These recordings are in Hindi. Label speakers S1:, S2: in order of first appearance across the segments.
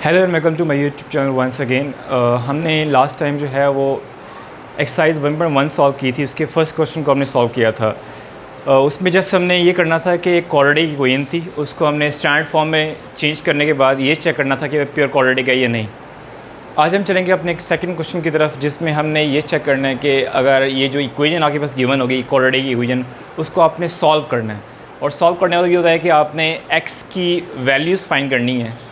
S1: Hello and welcome to my YouTube channel once again. हमने लास्ट टाइम जो है वो एक्सरसाइज 1.1 सॉल्व की थी। उसके फर्स्ट क्वेश्चन को हमने सॉल्व किया था। उसमें जस्ट हमने ये करना था कि एक क्वाड्रेटिक इक्वेशन थी, उसको हमने स्टैंडर्ड फॉर्म में चेंज करने के बाद ये चेक करना था कि प्योर क्वाड्रेटिक है या नहीं। आज हम चलेंगे अपने एक सेकंड क्वेश्चन की तरफ, जिसमें हमने ये चेक करना है कि अगर ये जो इक्वेशन आपके पास गिवन होगी क्वाड्रेटिक इक्वेशन, उसको आपने सॉल्व करना है। और सॉल्व करने का ये होता है कि आपने एक्स की वैल्यूज़ फाइंड करनी है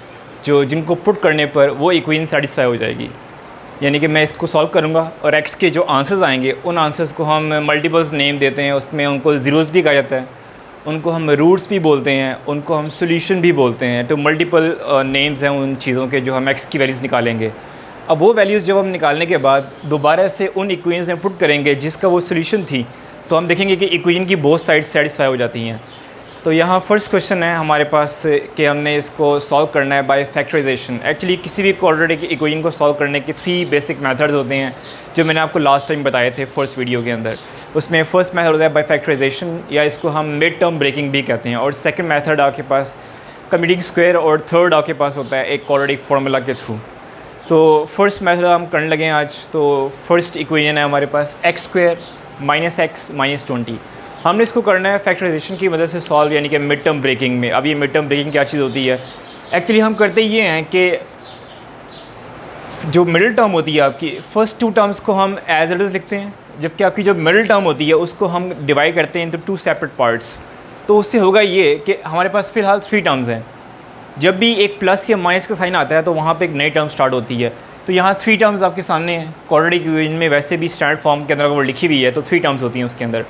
S1: जो जिनको पुट करने पर वो इक्वेशन सेटिस्फाई हो जाएगी। यानी कि मैं इसको सॉल्व करूँगा और एक्स के जो आंसर्स आएंगे उन आंसर्स को हम मल्टीपल्स नेम देते हैं, उसमें उनको ज़ीरोज़ भी कहा जाता है, उनको हम रूट्स भी बोलते हैं, उनको हम सोल्यूशन भी बोलते हैं। तो मल्टीपल नेम्स हैं उन चीज़ों के जो हम एक्स की वैल्यूज़ निकालेंगे। अब वो वैल्यूज़ जब हम निकालने के बाद दोबारा से उन इक्वेशंस में पुट करेंगे जिसका वो सोल्यूशन थी, तो हम देखेंगे कि इक्वेशन की बोथ साइड सेटिस्फाई हो जाती हैं। तो यहाँ फर्स्ट क्वेश्चन है हमारे पास कि हमने इसको सॉल्व करना है बाय फैक्टराइजेशन। एक्चुअली किसी भी क्वाड्रेटिक इक्वेशन को सॉल्व करने के 3 बेसिक मेथड्स होते हैं जो मैंने आपको लास्ट टाइम बताए थे फर्स्ट वीडियो के अंदर। उसमें फर्स्ट मेथड होता है बाय फैक्टराइजेशन, या इसको हम मिड टर्म ब्रेकिंग भी कहते हैं। और सेकंड मेथड आपके पास कम्यूटिंग स्क्वायर, और थर्ड आपके पास होता है एक क्वाड्रेटिक फार्मूला के थ्रू। तो फर्स्ट मेथड हम करने लगे आज। तो फर्स्ट इक्वेशन है हमारे पास x² - x - 20। हमने इसको करना है फैक्टराइजेशन की मदद से सॉल्व, यानी कि मिड टर्म ब्रेकिंग में। अब ये मिड टर्म ब्रेकिंग क्या चीज़ होती है? एक्चुअली हम करते ये हैं कि जो मिडिल टर्म होती है आपकी, फर्स्ट 2 टर्म्स को हम एज इट इज़ लिखते हैं, जबकि आपकी जो मिडिल टर्म होती है उसको हम डिवाइड करते हैं इंटू 2 सेपरेट पार्ट्स। तो उससे होगा ये कि हमारे पास फ़िलहाल 3 टर्म्स हैं। जब भी एक प्लस या माइनस का साइन आता है तो वहाँ पे एक नई टर्म स्टार्ट होती है। तो यहाँ 3 टर्म्स आपके सामने हैं। क्वाड्रेटिक इक्वेशन में वैसे भी स्टैंडर्ड फॉर्म के अंदर अगर वो लिखी हुई है तो 3 टर्म्स होती हैं उसके अंदर।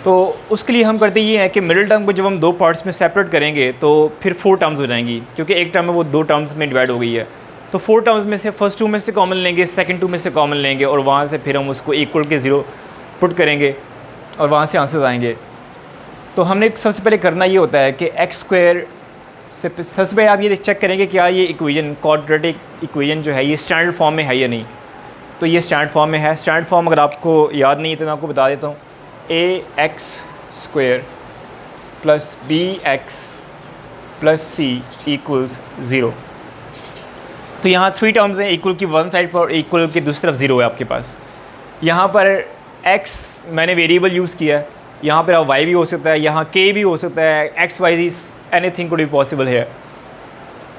S1: तो उसके लिए हम करते ये हैं कि मिडिल टर्म को जब हम 2 पार्ट्स में सेपरेट करेंगे तो फिर 4 टर्म्स हो जाएंगी, क्योंकि एक टर्म है वो 2 टर्म्स में डिवाइड हो गई है। तो 4 टर्म्स में से फर्स्ट 2 में से कॉमन लेंगे, सेकंड 2 में से कॉमन लेंगे, और वहाँ से फिर हम उसको इक्वल के 0 पुट करेंगे और वहाँ से आंसर्स आएंगे। तो हमने सबसे पहले करना ये होता है कि x² से सबसे पहले आप ये चेक करेंगे क्या ये इक्वेशन क्वाड्रेटिक इक्वेशन जो है ये स्टैंडर्ड फॉर्म में है या नहीं। तो ये स्टैंडर्ड फॉर्म में है। स्टैंडर्ड फॉर्म अगर आपको याद नहीं है तो मैं आपको बता देता हूँ। ax² + bx + c = 0। तो यहाँ 3 टर्म्स हैं, इक्वल की वन साइड पर और इक्वल की दूसरी तरफ 0 है आपके पास। यहाँ पर x मैंने वेरिएबल यूज़ किया है, यहाँ पर आप y भी हो सकता है, यहाँ k भी हो सकता है, x y z anything could be possible है।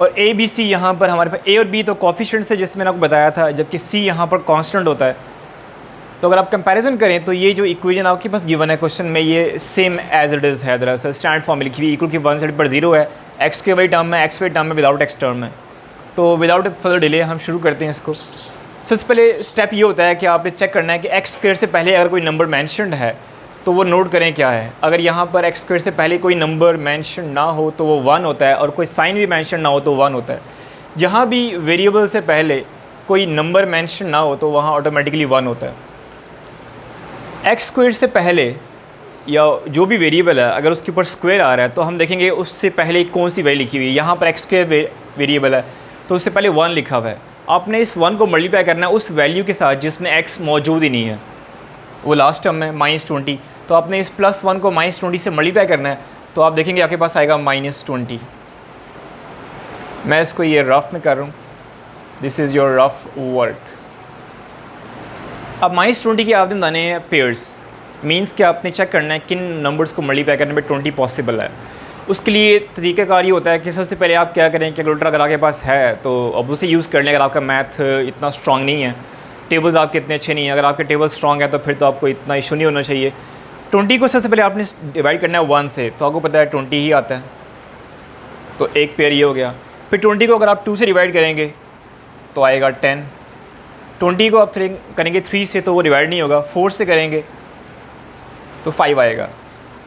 S1: और a b c यहाँ पर हमारे पास a और b तो कोफिशिएंट्स है जैसे मैंने आपको बताया था, जबकि c यहाँ पर कांस्टेंट होता है। तो अगर आप कंपैरिजन करें तो ये जो इक्वेशन आपके पास गिवन है क्वेश्चन में, ये सेम एज इट इज़ है। दरअसल स्टैंडर्ड फॉर्म में लिखी हुई, इक्वल की वन साइड पर 0 है, x के वही टर्म है, x वाई टर्म है, विदाउट x टर्म है। तो विदाउट फर्दर डिले हम शुरू करते हैं इसको। सबसे पहले स्टेप ये होता है कि आपने चेक करना है कि x² से पहले अगर कोई नंबर मैंशनड है तो वो नोट करें क्या है। अगर यहाँ पर x² से पहले कोई नंबर मैंशन ना हो तो वो 1 होता है, और कोई साइन भी मैंशन ना हो तो 1 होता है। जहाँ भी वेरिएबल से पहले कोई नंबर मैंशन ना हो तो वहाँ ऑटोमेटिकली 1 होता है। x² से पहले या जो भी वेरिएबल है अगर उसके ऊपर स्क्वायर आ रहा है तो हम देखेंगे उससे पहले कौन सी वैल्यू लिखी हुई है। यहाँ पर x² वेरिएबल है तो उससे पहले 1 लिखा हुआ है। आपने इस 1 को मल्टीप्लाई करना है उस वैल्यू के साथ जिसमें x मौजूद ही नहीं है, वो लास्ट टर्म है -20। तो आपने इस +1 को -20 से मल्टीप्लाई करना है, तो आप देखेंगे आपके पास आएगा -20। मैं इसको ये रफ में कर रहा हूँ, this is your rough work. अब -20 के आपने बनाने हैं पेयर्स, मीन्स कि आपने चेक करना है किन नंबर्स को मल्टीप्लाई करने में 20 पॉसिबल है। उसके लिए तरीक़ाकार ये होता है कि सबसे पहले आप क्या करें, कैलकुलेटर अगर आपके पास है तो अब उसे यूज़ कर लें। अगर आपका मैथ इतना स्ट्रॉन्ग नहीं है, टेबल्स आपके इतने अच्छे नहीं हैं, अगर आपके टेबल स्ट्रॉन्ग है तो फिर तो आपको इतना इशू नहीं होना चाहिए। 20 को सबसे पहले आपने डिवाइड करना है 1 से, तो आपको पता है 20 ही आता है, तो एक पेयर ये हो गया। फिर 20 को अगर आप 2 से डिवाइड करेंगे तो आएगा 10। 20 को आप करेंगे 3 से तो वो डिवाइड नहीं होगा, 4 से करेंगे तो 5 आएगा।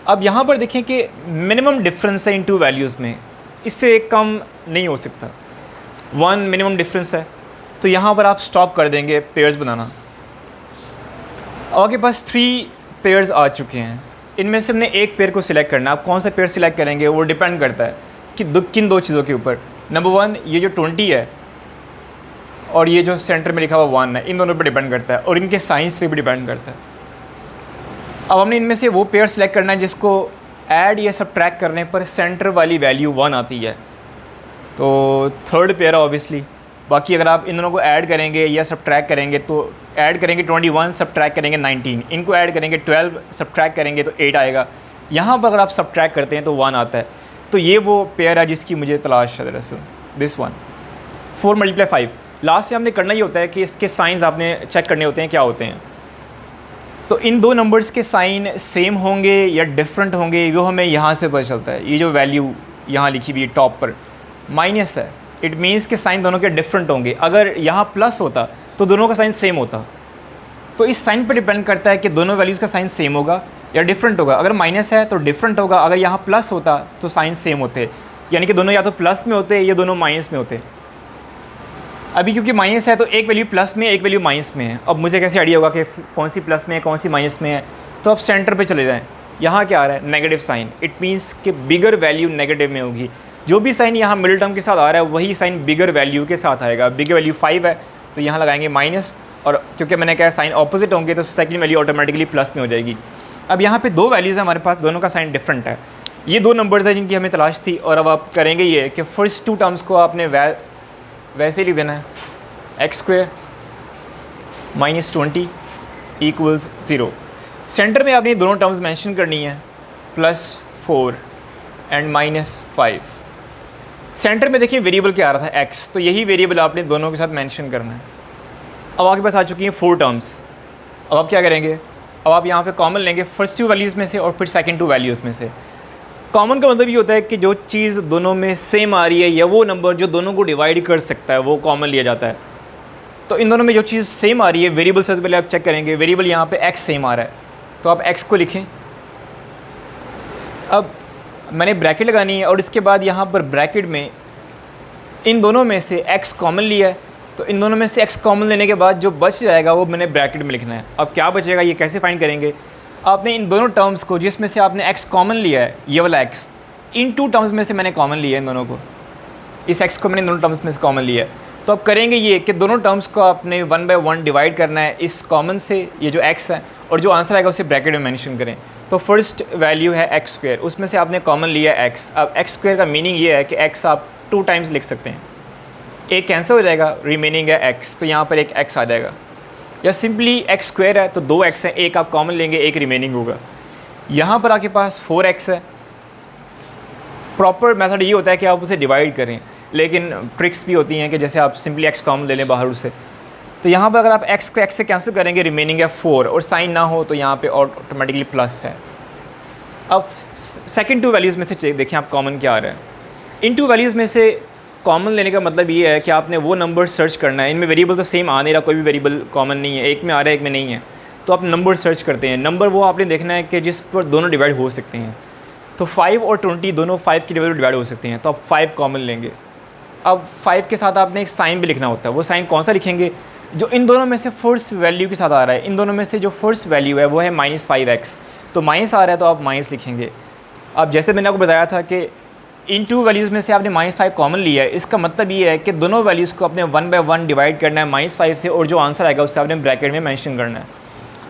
S1: अब यहाँ पर देखें कि मिनिमम डिफरेंस है इन 2 वैल्यूज़ में, इससे कम नहीं हो सकता। 1 मिनिमम डिफरेंस है, तो यहाँ पर आप स्टॉप कर देंगे पेयर्स बनाना। आपके पास 3 पेयर्स आ चुके हैं, इनमें से हमने एक पेयर को सिलेक्ट करना है। आप कौन सा पेयर सिलेक्ट करेंगे वो डिपेंड करता है कि किन 2 चीज़ों के ऊपर। नंबर 1 ये जो 20 है और ये जो सेंटर में लिखा हुआ 1 है, इन दोनों पर डिपेंड करता है, और इनके साइंस पे भी डिपेंड करता है। अब हमने इनमें से वो पेयर सिलेक्ट करना है जिसको ऐड या सब्ट्रैक्ट करने पर सेंटर वाली वैल्यू 1 आती है। तो थर्ड पेयर है ऑब्वियसली। बाकी अगर आप इन दोनों को ऐड करेंगे या सब्ट्रैक्ट करेंगे तो ऐड करेंगे 21, सब्ट्रैक्ट करेंगे 19, इनको ऐड करेंगे 12, सब्ट्रैक्ट करेंगे तो 8 आएगा। यहाँ पर अगर आप सब्ट्रैक्ट करते हैं तो 1 आता है। तो ये वो पेयर है जिसकी मुझे तलाश है दरअसल, दिस वन। 4 × 5 लास्ट से हमने करना ही होता है कि इसके साइंस आपने चेक करने होते हैं क्या होते हैं। तो इन दो नंबर्स के साइन सेम होंगे या डिफरेंट होंगे वो हमें यहाँ से पता चलता है। ये जो वैल्यू यहाँ लिखी हुई है टॉप पर माइनस है, इट मीन्स कि साइन दोनों के डिफरेंट होंगे। अगर यहाँ प्लस होता तो दोनों का साइन सेम होता। तो इस साइन पर डिपेंड करता है कि दोनों वैल्यूज़ का साइन सेम होगा या डिफरेंट होगा। अगर माइनस है तो डिफरेंट होगा, अगर यहाँ प्लस होता तो साइन सेम होते, यानी कि दोनों या तो प्लस में होते या दोनों माइनस में होते। अभी क्योंकि माइनस है तो एक वैल्यू प्लस में एक वैल्यू माइनस में है। अब मुझे कैसे आइडिया होगा कि कौन सी प्लस में है कौन सी माइनस में है? तो अब सेंटर पे चले जाएं। यहाँ क्या आ रहा है? Negative sign. इट मीन्स कि बिगर वैल्यू नेगेटिव में होगी। जो भी साइन यहाँ मिडिल टर्म के साथ आ रहा है वही साइन बिगर वैल्यू के साथ आएगा। बिगर वैल्यू 5 है तो यहाँ लगाएंगे माइनस, और क्योंकि मैंने कहा साइन ऑपोजिट होंगे तो सेकंड वैल्यू ऑटोमेटिकली प्लस में हो जाएगी। अब यहाँ पे दो वैल्यूज़ हैं हमारे पास, दोनों का साइन डिफरेंट है। ये दो नंबर्स हैं जिनकी हमें तलाश थी। और अब आप करेंगे ये कि फर्स्ट टू टर्म्स को आपने वैसे ही लिख देना है, x² -20 = 0। सेंटर में आपने दोनों टर्म्स मेंशन करनी है, +4 एंड -5। सेंटर में देखिए वेरिएबल क्या आ रहा था x, तो यही वेरिएबल आपने दोनों के साथ मेंशन करना है। अब आपके पास आ चुकी हैं 4 टर्म्स। अब आप क्या करेंगे? अब आप यहाँ पे कॉमन लेंगे फर्स्ट 2 वैल्यूज़ में से और फिर सेकंड 2 वैल्यूज़ में से। कॉमन का मतलब ये होता है कि जो चीज़ दोनों में सेम आ रही है या वो नंबर जो दोनों को डिवाइड कर सकता है वो कॉमन लिया जाता है। तो इन दोनों में जो चीज़ सेम आ रही है, वेरिएबल सबसे पहले आप चेक करेंगे। वेरिएबल यहाँ पे x सेम आ रहा है तो आप x को लिखें। अब मैंने ब्रैकेट लगानी है और इसके बाद यहाँ पर ब्रैकेट में इन दोनों में से x कॉमन लिया है, तो इन दोनों में से x कॉमन लेने के बाद जो बच जाएगा वो मैंने ब्रैकेट में लिखना है। अब क्या बचेगा ये कैसे फाइंड करेंगे? आपने इन दोनों टर्म्स को जिसमें से आपने x कॉमन लिया है, ये वाला x, इन 2 टर्म्स में से मैंने कॉमन लिया है इन दोनों को। इस x को मैंने दोनों टर्म्स में से कॉमन लिया है। तो अब करेंगे ये कि दोनों टर्म्स को आपने 1 बाय 1 डिवाइड करना है इस कॉमन से, ये जो x है, और जो आंसर आएगा उसे ब्रैकेट में मेंशन करें। तो फर्स्ट वैल्यू है x², उसमें से आपने कॉमन लिया है x। अब x² का मीनिंग ये है कि x आप 2 टाइम्स लिख सकते हैं, एक कैंसिल हो जाएगा, रिमेनिंग है x, तो यहाँ पर एक x आ जाएगा। या सिंपली x² है तो 2x है, एक आप कॉमन लेंगे एक रिमेनिंग होगा। यहाँ पर आपके पास 4x है। प्रॉपर मेथड ये होता है कि आप उसे डिवाइड करें, लेकिन ट्रिक्स भी होती हैं कि जैसे आप सिंपली x कॉमन ले लें बाहर उससे। तो यहाँ पर अगर आप x को x से कैंसिल करेंगे, रिमेनिंग है 4, और साइन ना हो तो यहाँ पे ऑटोमेटिकली प्लस है। अब सेकंड 2 वैल्यूज़ में से देखें आप कॉमन क्या आ रहा है। इन 2 वैल्यूज़ में से कॉमन लेने का मतलब ये है कि आपने वो नंबर सर्च करना है। इनमें वेरिएबल तो सेम आ नहीं रहा, कोई भी वेरिएबल कॉमन नहीं है, एक में आ रहा है एक में नहीं है। तो आप नंबर सर्च करते हैं। नंबर वो आपने देखना है कि जिस पर दोनों डिवाइड हो सकते हैं। तो 5 और 20 दोनों 5 की लेवल पर डिवाइड हो सकते हैं, तो आप 5 कॉमन लेंगे। अब 5 के साथ आपने एक साइन भी लिखना होता है। वो साइन कौन सा लिखेंगे? जो इन दोनों में से फर्स्ट वैल्यू के साथ आ रहा है। इन दोनों में से जो फर्स्ट वैल्यू है वो है -5x, तो माइनस आ रहा है तो आप माइनस लिखेंगे। अब जैसे मैंने आपको बताया था कि इन 2 वैल्यूज़ में से आपने -5 कॉमन लिया है, इसका मतलब ये है कि दोनों वैल्यूज़ को आपने 1 बाय 1 डिवाइड करना है -5 से, और जो आंसर आएगा उससे आपने ब्रैकेट में मेंशन करना है।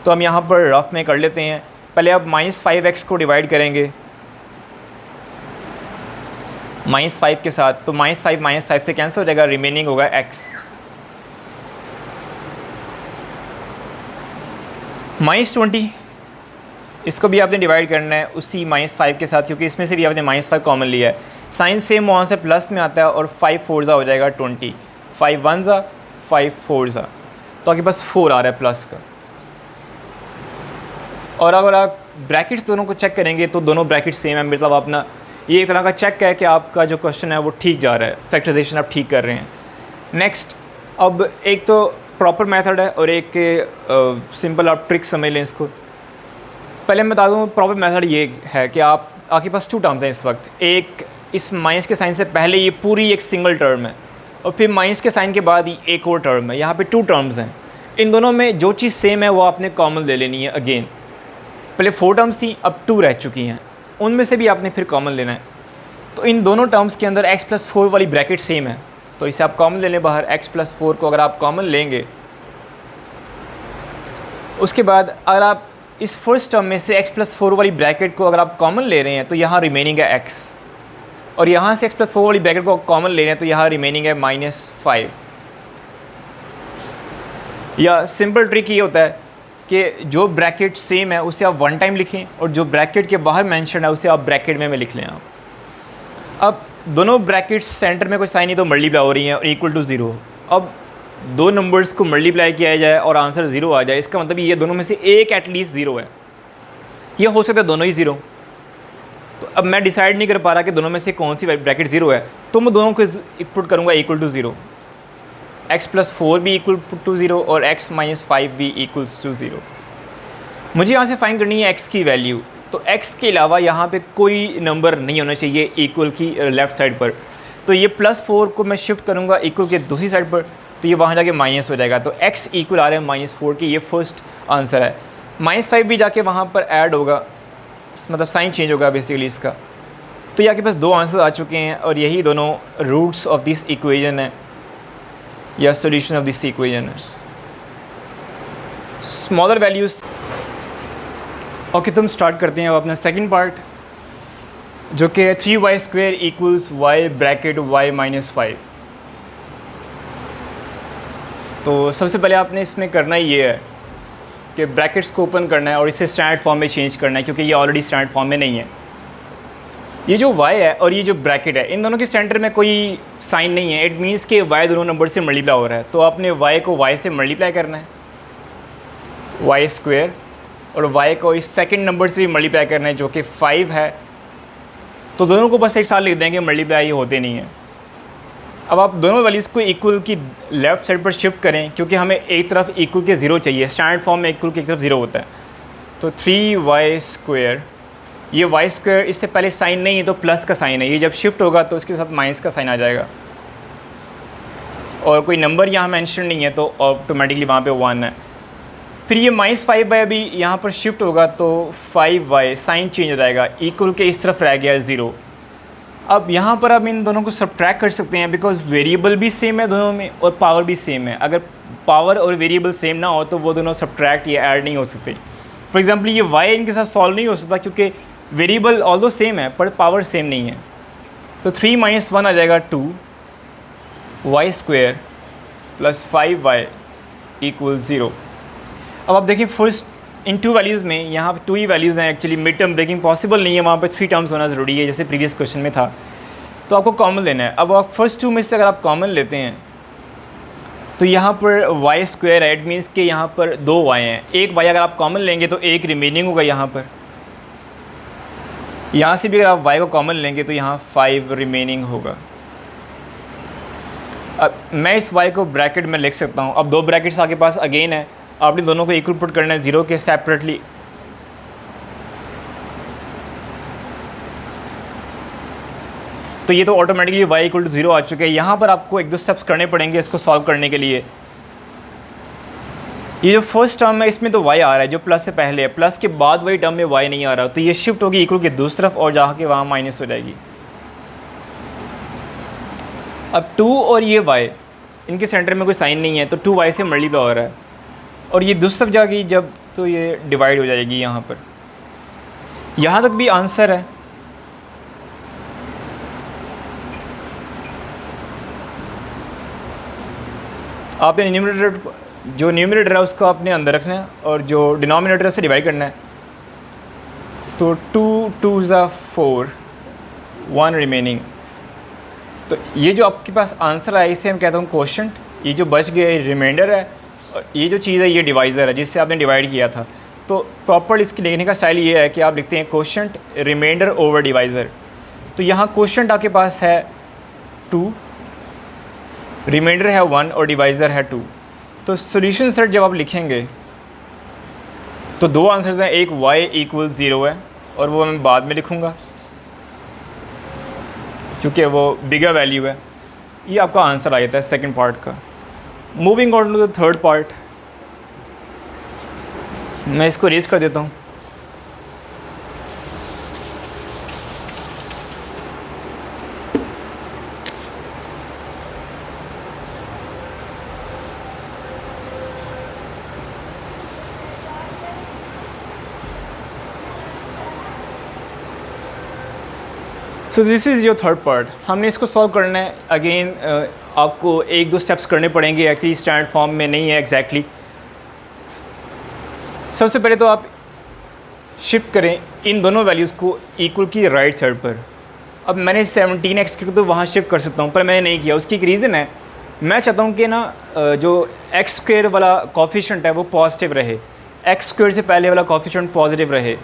S1: तो हम यहाँ पर रफ में कर लेते हैं। पहले आप -5x को डिवाइड करेंगे -5 के साथ, तो -5 -5 से कैंसिल हो जाएगा, रिमेनिंग होगा x। -20 इसको भी आपने डिवाइड करना है उसी -5 के साथ, क्योंकि इसमें से भी आपने -5 कॉमन लिया है। साइन सेम वहाँ से प्लस में आता है और 5 4 हो जाएगा 20, 5 1 5 4, तो आपके पास 4 आ रहा है प्लस का। और अगर आप ब्रैकेट्स दोनों को चेक करेंगे तो दोनों ब्रैकेट सेम है, मतलब अपना ये एक तरह का चेक है कि आपका जो क्वेश्चन है वो ठीक जा रहा है, फैक्टराइजेशन आप ठीक कर रहे हैं। नेक्स्ट, अब एक तो प्रॉपर मेथड है और एक सिंपल आप ट्रिक समझ लें इसको। पहले मैं बता दूँ प्रॉपर मेथड ये है कि आपके पास 2 टर्म्स हैं इस वक्त। एक इस माइनस के साइन से पहले ये पूरी एक सिंगल टर्म है, और फिर माइनस के साइन के बाद ही एक और टर्म है। यहाँ पे 2 टर्म्स हैं। इन दोनों में जो चीज़ सेम है वो आपने कॉमन ले लेनी है। अगेन पहले 4 टर्म्स थी, अब 2 रह चुकी हैं, उनमें से भी आपने फिर कॉमन लेना है। तो इन दोनों टर्म्स के अंदर x+4 वाली ब्रैकेट सेम है, तो इसे आप कॉमन ले लें बाहर। x+4 को अगर आप कॉमन लेंगे, उसके बाद अगर आप इस फर्स्ट टर्म में से x+4 वाली ब्रैकेट को अगर आप कॉमन ले रहे हैं तो यहाँ रिमेनिंग है x। और यहाँ से x+4 वाली ब्रैकेट को कॉमन ले रहे हैं तो यहाँ रिमेनिंग है -5। या सिंपल ट्रिक ये होता है कि जो ब्रैकेट सेम है उसे आप वन टाइम लिखें और जो ब्रैकेट के बाहर मेंशन है उसे आप ब्रैकेट में लिख लें आप। अब दोनों ब्रैकेट्स सेंटर में कोई साइन नहीं तो मल्टीप्लाई हो रही हैं और इक्वल टू 0। अब दो नंबर्स को मल्टीप्लाई किया जाए और आंसर 0 आ जाए, इसका मतलब ये दोनों में से एक एटलीस्ट 0 है। ये हो सकता है दोनों ही 0। तो अब मैं डिसाइड नहीं कर पा रहा कि दोनों में से कौन सी ब्रैकेट 0 है, तो मैं दोनों को पुट करूँगा इक्वल टू 0। x+4 भी इक्वल टू 0 और x-5 भी इक्वल्स टू 0। मुझे यहाँ से फाइंड करनी है x की वैल्यू। तो x के अलावा यहाँ पे कोई नंबर नहीं होना चाहिए इक्वल की लेफ़्ट साइड पर। तो ये +4 को मैं शिफ्ट करूँगा इक्वल के दूसरी साइड पर, तो ये वहाँ जाके माइनस हो जाएगा। तो x इक्वल आ रहा है -4 की, ये फर्स्ट आंसर है। -5 भी जाके वहाँ पर ऐड होगा, मतलब साइन चेंज होगा बेसिकली इसका। तो यहाँ के पास दो आंसर आ चुके हैं और यही दोनों रूट्स ऑफ दिस इक्वेशन है या सॉल्यूशन ऑफ दिस इक्वेशन है। Smaller values. ओके, तुम स्टार्ट करते हैं अब अपना सेकंड पार्ट, जो कि 3y² equals y bracket y-5। तो सबसे पहले आपने इसमें करना ये है कि ब्रैकेट्स को ओपन करना है और इसे स्टैंडर्ड फॉर्म में चेंज करना है, क्योंकि ये ऑलरेडी स्टैंडर्ड फॉर्म में नहीं है। ये जो y है और ये जो ब्रैकेट है, इन दोनों के सेंटर में कोई साइन नहीं है। इट मीन्स कि y दोनों नंबर से मल्टीप्लाई हो रहा है। तो आपने y को y से मल्टीप्लाई करना है, y², और y को इस सेकंड नंबर से भी मल्टीप्लाई करना है जो कि 5 है। तो दोनों को बस एक साथ लिख देंगे, मल्टीप्लाई होते नहीं है। अब आप दोनों वैल्यूज़ को इक्वल की लेफ़्ट साइड पर शिफ्ट करें, क्योंकि हमें एक तरफ इक्वल के 0 चाहिए। स्टैंडर्ड फॉर्म में इक्वल की एक तरफ 0 होता है। तो 3y², ये y², इससे पहले साइन नहीं है तो प्लस का साइन है। ये जब शिफ्ट होगा तो इसके साथ माइनस का साइन आ जाएगा, और कोई नंबर यहाँ मेंशन नहीं है तो ऑटोमेटिकली वहाँ पे 1 है। फिर ये -5y भी यहाँ पर शिफ्ट होगा तो 5y, साइन चेंज हो जाएगा, इक्वल के इस तरफ रह गया 0। अब यहाँ पर आप इन दोनों को सब्ट्रैक्ट कर सकते हैं, बिकॉज वेरिएबल भी सेम है दोनों में और पावर भी सेम है। अगर पावर और वेरिएबल सेम ना हो तो वो दोनों सब्ट्रैक्ट या ऐड नहीं हो सकते। फॉर एग्जांपल ये y इनके साथ सॉल्व नहीं हो सकता, क्योंकि वेरिएबल ऑल्दो सेम है पर पावर सेम नहीं है। तो 3 - 1 आ जाएगा 2y² + 5y = 0। अब आप देखिए फर्स्ट इन टू वैल्यूज़ में यहाँ पर 2 ही वैल्यूज़ हैं। Actually mid term breaking possible नहीं है, वहाँ पर 3 टर्म्स होना ज़रूरी है, जैसे प्रीवियस क्वेश्चन में था। तो आपको कॉमन लेना है। अब आप फर्स्ट 2 में से अगर आप कॉमन लेते हैं तो यहाँ पर y² है। इट मीन्स कि यहाँ पर 2 y हैं। एक y अगर आप कॉमन लेंगे तो एक रिमेनिंग होगा यहाँ पर। यहाँ से भी अगर आप y को कॉमन लेंगे तो यहाँ 5 रिमेनिंग होगा। अब मैं इस y को ब्रैकेट में लिख सकता हूँ। अब 2 ब्रैकेट्स आपके पास अगेन है, आपने दोनों को इक्वल पुट करना है 0 के सेपरेटली। तो ये तो ऑटोमेटिकली y = 0 आ चुके हैं। यहाँ पर आपको 1-2 स्टेप्स करने पड़ेंगे इसको सॉल्व करने के लिए। ये जो फर्स्ट टर्म है इसमें तो y आ रहा है जो प्लस से पहले है, प्लस के बाद वही टर्म में y नहीं आ रहा, तो ये शिफ्ट होगी इक्वल के दूसरी तरफ और जाके वहाँ माइनस हो जाएगी। अब 2 और ये y, इनके सेंटर में कोई साइन नहीं है तो 2y से मल्टीप्लाई हो रहा है, और ये दूसरी तरफ जाएगी जब तो ये डिवाइड हो जाएगी यहाँ पर। यहाँ तक भी आंसर है। आपने न्यूमरेटर, जो न्यूमरेटर है उसको आपने अंदर रखना है और जो डिनोमिनेटर है उसे डिवाइड करना है। तो 2 × 2 = 4, 1 रिमेनिंग। तो ये जो आपके पास आंसर है इसे हम कहते हैं कोशेंट। ये जो बच गया रिमाइंडर है, और ये जो चीज़ है ये डिवाइज़र है जिससे आपने डिवाइड किया था। तो प्रॉपर इसके लिखने का स्टाइल ये है कि आप लिखते हैं कोशेंट रिमाइंडर ओवर डिवाइज़र। तो यहाँ कोशेंट आपके पास है 2, रिमाइंडर है 1 और डिवाइज़र है 2। तो सॉल्यूशन सेट जब आप लिखेंगे तो 2 आंसर्स हैं, एक y = 0 है और वो मैं बाद में लिखूँगा क्योंकि वो बिगर वैल्यू है। ये आपका आंसर आ जाता है सेकंड पार्ट का। Moving on to the third part, मैं इसको रेज कर देता हूँ। So this is your third part. हमने इसको सॉल्व करना है। अगेन आपको एक दो स्टेप्स करने पड़ेंगे, एक्चुअली स्टैंडर्ड फॉर्म में नहीं है एग्जैक्टली। सबसे पहले तो आप शिफ्ट करें इन दोनों वैल्यूज़ को इक्वल की राइट साइड पर। अब मैंने 17x को तो वहाँ शिफ्ट कर सकता हूँ, पर मैंने नहीं किया। उसकी एक रीज़न है, मैं चाहता हूँ कि ना जो एक्स स्क्वायर वाला कोफिशिएंट है वो पॉजिटिव रहे, एक्स स्क्वायर से पहले वाला कोफिशिएंट पॉजिटिव रहे।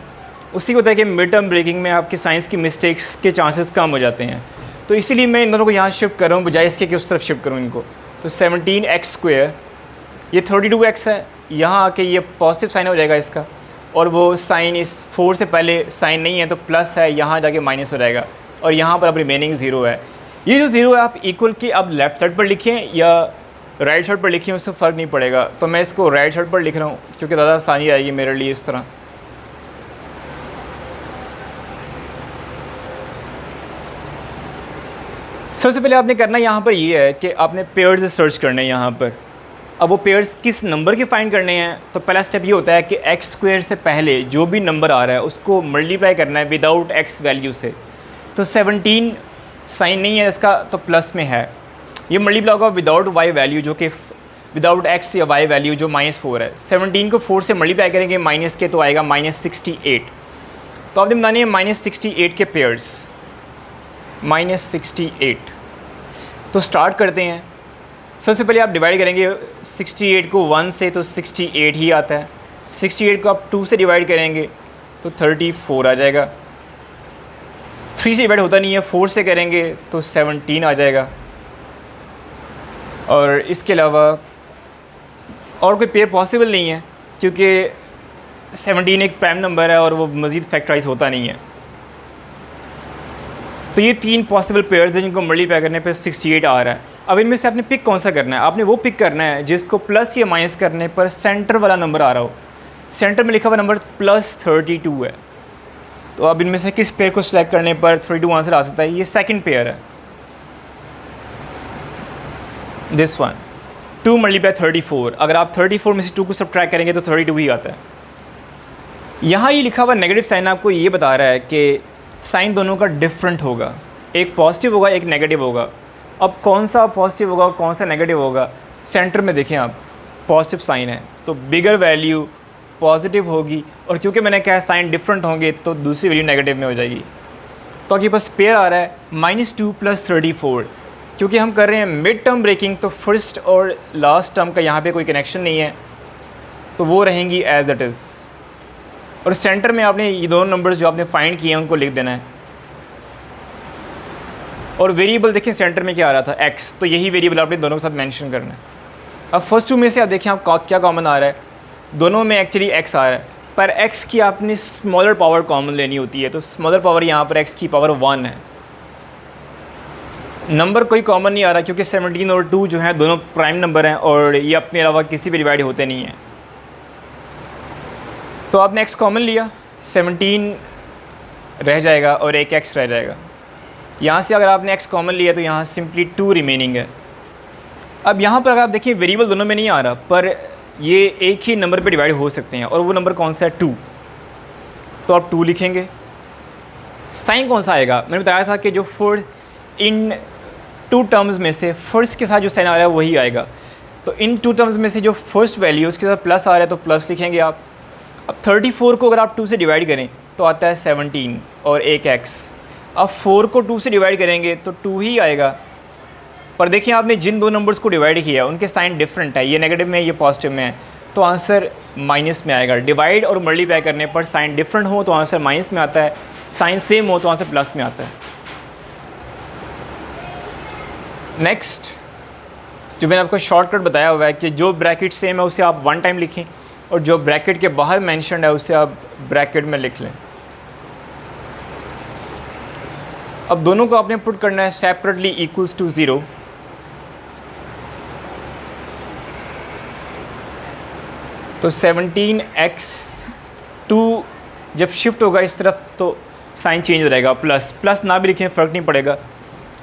S1: उसी को होता है कि मिड टर्म ब्रेकिंग में आपकी साइंस की मिस्टेक्स के चांसेस कम हो जाते हैं। तो इसीलिए मैं इन दोनों को यहाँ शिफ्ट कर रहा हूँ, बजाय इसके कि उस तरफ शिफ्ट करूँ इनको। तो 17x स्क्वायर, ये 32x है, यहाँ आके ये पॉजिटिव साइन हो जाएगा इसका, और वो साइन इस 4 से पहले साइन नहीं है तो प्लस है, यहाँ जाके माइनस हो जाएगा, और यहाँ पर अब रिमेनिंग 0 है। ये जो 0 है आप इक्वल की अब लेफ़्ट साइड पर लिखें या राइट साइड पर लिखें, उससे फ़र्क नहीं पड़ेगा। तो मैं इसको राइट साइड पर लिख रहा हूँ क्योंकि ज़्यादा आसानी आएगी मेरे लिए इस तरह। सबसे पहले आपने करना यहाँ पर ये है कि आपने पेयर्स सर्च करने हैं यहाँ पर। अब वो पेयर्स किस नंबर के फाइंड करने हैं, तो पहला स्टेप ये होता है कि एक्स स्क्वायर से पहले जो भी नंबर आ रहा है उसको मल्टीप्लाई करना है विदाउट एक्स वैल्यू से। तो 17 साइन नहीं है इसका तो प्लस में है, ये मल्टीप्लाई होगा विदाउट वाई वैल्यू जो कि विदाउट एक्स या वाई वैल्यू जो -4 है। 17 को 4 से मल्टीप्लाई करेंगे माइनस के तो आएगा -68। तो आपने बनानी है -68 के पेयर्स, -68। तो स्टार्ट करते हैं। सबसे पहले आप डिवाइड करेंगे 68 को 1 से तो 68 ही आता है। 68 को आप 2 से डिवाइड करेंगे तो 34 आ जाएगा। 3 से डिवाइड होता नहीं है, 4 से करेंगे तो 17 आ जाएगा। और इसके अलावा और कोई पेयर पॉसिबल नहीं है क्योंकि 17 एक प्राइम नंबर है और वो मज़ीद फैक्टराइज होता नहीं है। तो ये 3 पॉसिबल पेयर्स हैं जिनको मल्टीप्लाई करने पे 68 आ रहा है। अब इनमें से आपने पिक कौन सा करना है, आपने वो पिक करना है जिसको प्लस या माइनस करने पर सेंटर वाला नंबर आ रहा हो। सेंटर में लिखा हुआ नंबर +32 है। तो अब इनमें से किस पेयर को सिलेक्ट करने पर 32 आंसर आ सकता है। ये सेकंड पेयर है, दिस वन। 2 × 34, अगर आप 34 में से 2 को सब्ट्रैक्ट करेंगे तो 32 ही आता है। यहाँ ये लिखा हुआ नेगेटिव साइन आपको ये बता रहा है कि साइन दोनों का डिफरेंट होगा, एक पॉजिटिव होगा एक नेगेटिव होगा। अब कौन सा पॉजिटिव होगा और कौन सा नेगेटिव होगा, सेंटर में देखें आप, पॉजिटिव साइन है तो बिगर वैल्यू पॉजिटिव होगी, और क्योंकि मैंने कहा साइन डिफरेंट होंगे तो दूसरी वैल्यू नेगेटिव में हो जाएगी। तो आपके पास पेयर आ रहा है -2 + 34। क्योंकि हम कर रहे हैं मिड टर्म ब्रेकिंग तो फर्स्ट और लास्ट टर्म का यहाँ पे कोई कनेक्शन नहीं है, तो वो रहेंगी एज इट इज़। और सेंटर में आपने ये दोनों नंबर्स जो आपने फाइंड किए हैं उनको लिख देना है। और वेरिएबल देखिए सेंटर में क्या आ रहा था, x, तो यही वेरिएबल आपने दोनों के साथ मेंशन करना है। अब फर्स्ट 2 में से आप देखें आप क्या कॉमन आ रहा है, दोनों में एक्चुअली x आ रहा है, पर x की आपने स्मॉलर पावर कॉमन लेनी होती है। तो स्मॉलर पावर यहाँ पर x की पावर 1 है। नंबर कोई कॉमन नहीं आ रहा क्योंकि 17 और 2 जो हैं दोनों प्राइम नंबर हैं और ये अपने अलावा किसी भी डिवाइड होते नहीं हैं। तो आपने x कॉमन लिया, 17 रह जाएगा और एक x रह जाएगा। यहाँ से अगर आपने x कॉमन लिया तो यहाँ सिंपली 2 रिमेनिंग है। अब यहाँ पर अगर आप देखिए वेरिएबल दोनों में नहीं आ रहा, पर ये एक ही नंबर पे डिवाइड हो सकते हैं, और वो नंबर कौन सा है, 2। तो आप 2 लिखेंगे। साइन कौन सा आएगा, मैंने बताया था कि जो इन 2 टर्म्स में से फर्स्ट के साथ जो साइन आ रहा है वही आएगा। तो इन 2 टर्म्स में से जो फर्स्ट वैल्यू उसके साथ प्लस आ रहा है तो प्लस लिखेंगे आप। अब 34 को अगर आप 2 से डिवाइड करें तो आता है 17 और एक x। अब 4 को 2 से डिवाइड करेंगे तो 2 ही आएगा। पर देखिए आपने जिन 2 नंबर्स को डिवाइड किया उनके साइन डिफरेंट है, ये नेगेटिव में है ये पॉजिटिव में है, तो आंसर माइनस में आएगा। डिवाइड और मल्टीप्लाई करने पर साइन डिफरेंट हो तो आंसर माइनस में आता है, साइन सेम हो तो आंसर प्लस में आता है। नेक्स्ट जो मैंने आपको शॉर्टकट बताया हुआ है कि जो ब्रैकेट सेम है उसे आप 1 टाइम लिखें और जो ब्रैकेट के बाहर मेंशन्ड है उसे आप ब्रैकेट में लिख लें। अब दोनों को आपने पुट करना है सेपरेटली इक्वल्स टू 0। तो 17x 2 जब शिफ्ट होगा इस तरफ तो साइन चेंज हो जाएगा, प्लस ना भी लिखें फ़र्क नहीं पड़ेगा।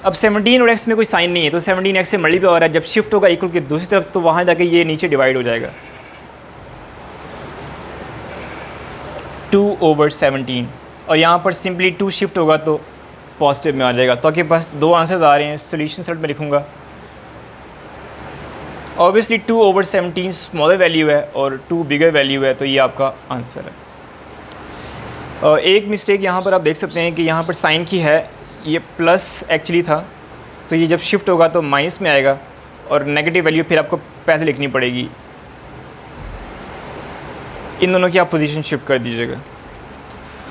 S1: अब 17 और x में कोई साइन नहीं है तो 17x से मल्टीप्लाई हो रहा है, जब शिफ्ट होगा इक्वल की दूसरी तरफ तो वहाँ जाके ये नीचे डिवाइड हो जाएगा 2/17, और यहाँ पर सिंपली 2 शिफ्ट होगा तो पॉजिटिव में आ जाएगा। तो आपके पास दो आंसर्स आ रहे हैं, सोल्यूशन सेट में लिखूँगा। ऑब्वियसली 2/17 स्मॉलर वैल्यू है और 2 बिगर वैल्यू है, तो ये आपका आंसर है। एक मिस्टेक यहाँ पर आप देख सकते हैं कि यहाँ पर साइन की है, ये प्लस एक्चुअली था, तो ये जब शिफ्ट होगा तो माइनस में आएगा और नेगेटिव वैल्यू फिर आपको पहले लिखनी पड़ेगी। इन दोनों की आप पोजीशन शिफ्ट कर दीजिएगा।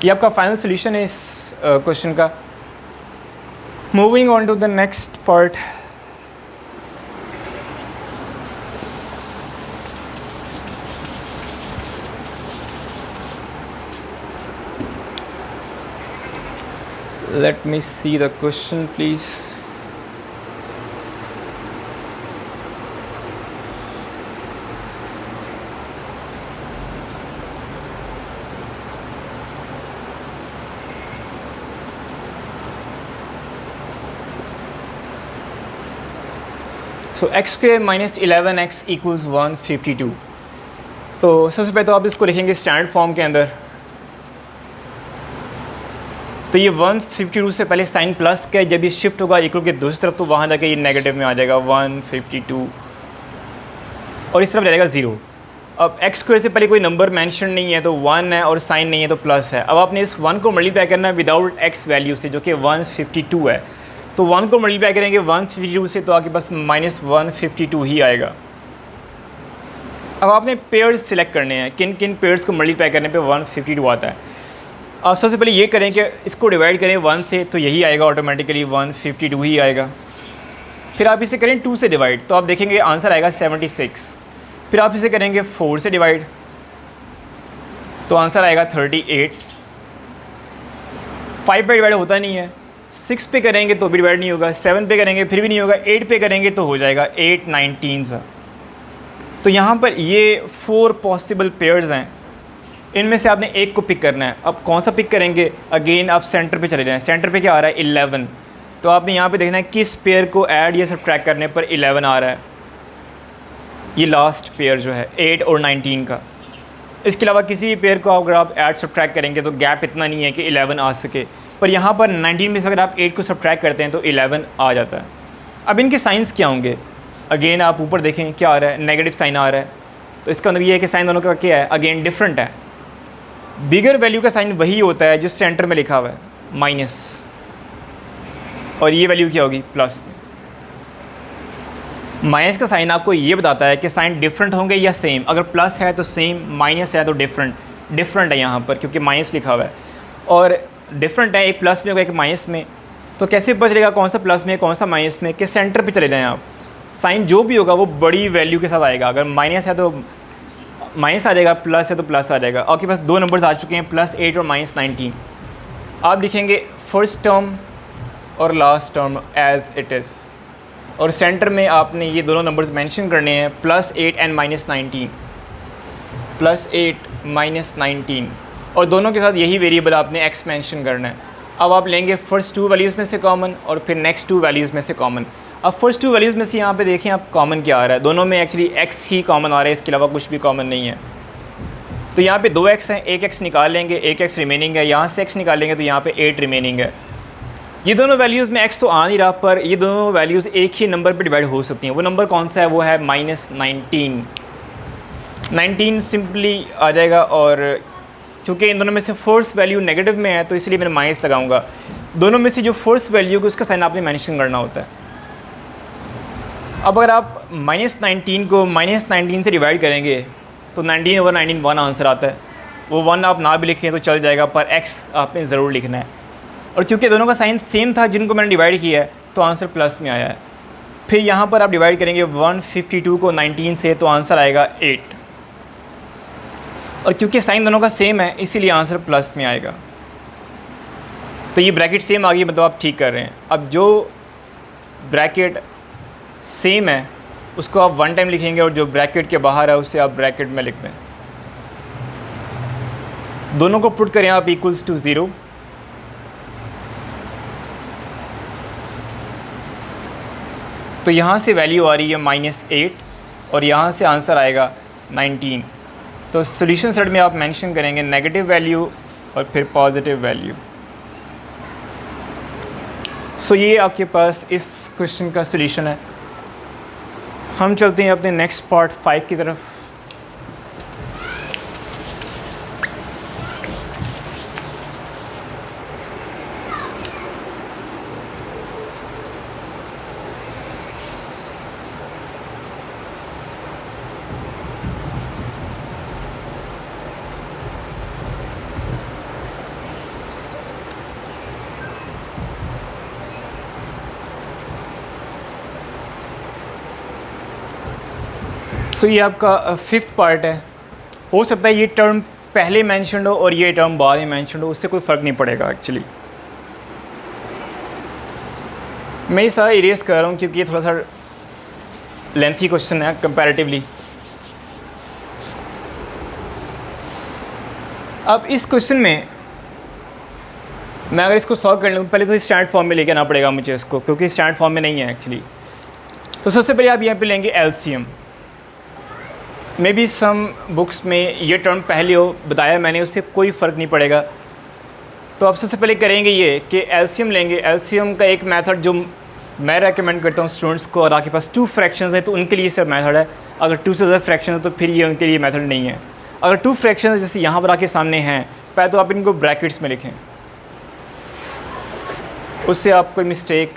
S1: ये आपका फाइनल सॉल्यूशन है इस क्वेश्चन का। Moving on to the next part. Let me see the question, please. So x square minus 11x equals 152। तो सबसे पहले तो आप इसको लिखेंगे स्टैंडर्ड फॉर्म के अंदर। तो ये 152 से पहले साइन प्लस का, जब ये शिफ्ट होगा इक्वल के दूसरी तरफ तो वहाँ जाके ये नेगेटिव में आ जाएगा 152 और इस तरफ जाएगा 0। अब x स्क्वायर से पहले कोई नंबर मेंशन नहीं है तो 1 है और साइन नहीं है तो प्लस है। अब आपने इस 1 को मल्टीप्लाई करना है विदाउट x वैल्यू से, जो कि 152 है। तो 1 को मल्टीप्लाई करेंगे 152 से तो आपके पास -152 ही आएगा। अब आपने पेयर्स सिलेक्ट करने हैं, किन किन पेयर्स को मल्टीप्लाई करने पे 152 आता है। अब सबसे पहले ये करें कि इसको डिवाइड करें 1 से, तो यही आएगा ऑटोमेटिकली 152 ही आएगा। फिर आप इसे करें 2 से डिवाइड, तो आप देखेंगे आंसर आएगा 76। फिर आप इसे करेंगे 4 से डिवाइड, तो आंसर आएगा 38। 5 पे डिवाइड होता नहीं है, 6 पे करेंगे तो भी डिवाइड नहीं होगा, 7 पे करेंगे फिर भी नहीं होगा, 8 पे करेंगे तो हो जाएगा 8 19 सा। तो यहाँ पर ये 4 पॉसिबल पेयर्स हैं, इनमें से आपने एक को पिक करना है। अब कौन सा पिक करेंगे, अगेन आप सेंटर पे चले जाएं। सेंटर पे क्या आ रहा है 11, तो आपने यहाँ पे देखना है किस पेयर को ऐड या सब्ट्रैक्ट करने पर 11 आ रहा है। ये लास्ट पेयर जो है 8 और 19 का। इसके अलावा किसी भी पेयर को अगर आप ऐड सब्ट्रैक्ट करेंगे तो गैप इतना नहीं है कि 11 आ सके, पर यहाँ पर 19 में से अगर आप 8 को सब्ट्रैक्ट करते हैं तो 11 आ जाता है। अब इनके साइंस क्या होंगे, अगेन आप ऊपर देखें क्या आ रहा है, नेगेटिव साइन आ रहा है, तो इसका मतलब ये है कि साइन दोनों का क्या है, अगेन डिफरेंट है। बिगर वैल्यू का साइन वही होता है जो सेंटर में लिखा हुआ है माइनस, और ये वैल्यू क्या होगी प्लस में। माइनस का साइन आपको ये बताता है कि साइन डिफरेंट होंगे या सेम। अगर प्लस है तो सेम, माइनस है तो डिफरेंट है यहाँ पर, क्योंकि माइनस लिखा हुआ है और डिफरेंट है, एक प्लस में होगा एक माइनस में। तो कैसे पता चलेगा कौन सा प्लस में कौन सा माइनस में, कि सेंटर पे चले जाएँ आप। साइन जो भी होगा वो बड़ी वैल्यू के साथ आएगा। अगर माइनस है तो माइनस आ जाएगा, प्लस है तो प्लस आ जाएगा। आपके पास दो नंबर्स आ चुके हैं, +8 और -19। आप लिखेंगे फर्स्ट टर्म और last term as it is, और सेंटर में आपने ये दोनों नंबर्स मेंशन करने हैं, +8 एंड -19, +8 -19, और दोनों के साथ यही वेरिएबल आपने x मेंशन करना है। अब आप लेंगे फर्स्ट 2 वैल्यूज़ में से कॉमन और फिर नेक्स्ट 2 वैल्यूज़ में से कॉमन। अब फर्स्ट 2 वैल्यूज़ में से यहाँ पे देखें आप कॉमन क्या आ रहा है, दोनों में एक्चुअली x ही कॉमन आ रहा है, इसके अलावा कुछ भी कॉमन नहीं है। तो यहाँ पे 2x हैं, एक x निकाल लेंगे, एक x रिमेनिंग है, यहाँ से x निकालेंगे तो यहाँ पे 8 रिमेनिंग है। ये दोनों वैल्यूज़ में x तो आ नहीं रहा, पर ये दोनों वैल्यूज़ एक ही नंबर पर डिवाइड हो सकती हैं। वो नंबर कौन सा है, वो है -19। 19 सिंपली आ जाएगा, और चूँकि इन दोनों में से फर्स्ट वैल्यू नेगेटिव में है तो इसलिए मैं माइनस लगाऊंगा। दोनों में से जो फर्स्ट वैल्यू है उसका साइन आपने मेंशन करना होता है। अब अगर आप -19 को -19 से डिवाइड करेंगे तो 19/19 1 आंसर आता है। वो 1 आप ना भी लिखें तो चल जाएगा, पर x आपने ज़रूर लिखना है। और चूँकि दोनों का साइन सेम था जिनको मैंने डिवाइड किया है तो आंसर प्लस में आया है। फिर यहाँ पर आप डिवाइड करेंगे 152 को 19 से तो आंसर आएगा 8, और क्योंकि साइन दोनों का सेम है इसीलिए आंसर प्लस में आएगा। तो ये ब्रैकेट सेम आ गई, मतलब आप ठीक कर रहे हैं। अब जो ब्रैकेट सेम है उसको आप 1 टाइम लिखेंगे, और जो ब्रैकेट के बाहर है उसे आप ब्रैकेट में लिख दें। दोनों को पुट करें आप इक्वल्स टू 0। तो यहाँ से वैल्यू आ रही है -8 और यहाँ से आंसर आएगा 19। तो सॉल्यूशन सेट में आप मेंशन करेंगे नेगेटिव वैल्यू और फिर पॉजिटिव वैल्यू। सो ये आपके पास इस क्वेश्चन का सोल्यूशन है। हम चलते हैं अपने नेक्स्ट पार्ट 5 की तरफ। सो ये आपका 5th पार्ट है। हो सकता है ये टर्म पहले मैंशनड हो और ये टर्म बाद में मैंशनड हो, उससे कोई फ़र्क नहीं पड़ेगा एक्चुअली। मैं ये सारा इरेज कर रहा हूँ क्योंकि ये थोड़ा सा लेंथी क्वेश्चन है कंपैरेटिवली। अब इस क्वेश्चन में मैं अगर इसको सॉल्व कर लूँ, पहले तो स्टैंडर्ड फॉर्म में लेके आना पड़ेगा मुझे इसको, क्योंकि स्टैंडर्ड फॉर्म में नहीं है एक्चुअली। तो सबसे पहले आप यहाँ पे लेंगे LCM. May be some books में ये टर्म पहले हो, बताया मैंने, उससे कोई फ़र्क नहीं पड़ेगा। तो आप सबसे पहले करेंगे ये कि एलसीएम लेंगे। एलसीएम का एक मेथड जो मैं रेकमेंड करता हूँ स्टूडेंट्स को, और आपके पास 2 फ्रैक्शंस है तो उनके लिए सब मेथड है। अगर 2 से ज़्यादा फ्रैक्शन है तो फिर ये उनके लिए मेथड नहीं है। अगर 2 फ्रैक्शन जैसे यहाँ पर आके सामने हैं, पहले तो आप इनको ब्रैकेट्स में लिखें, उससे आपको मिस्टेक